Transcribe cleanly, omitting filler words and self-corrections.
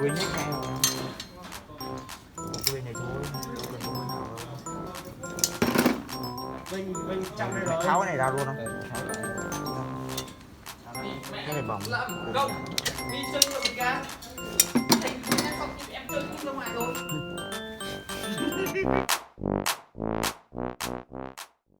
Quy nhất heo quy này thôi Mình trong đây rồi. tháo cái này ra luôn không? Cái này bỏng Không, đi chân rồi một cái. Thành không em chân ra ngoài rồi.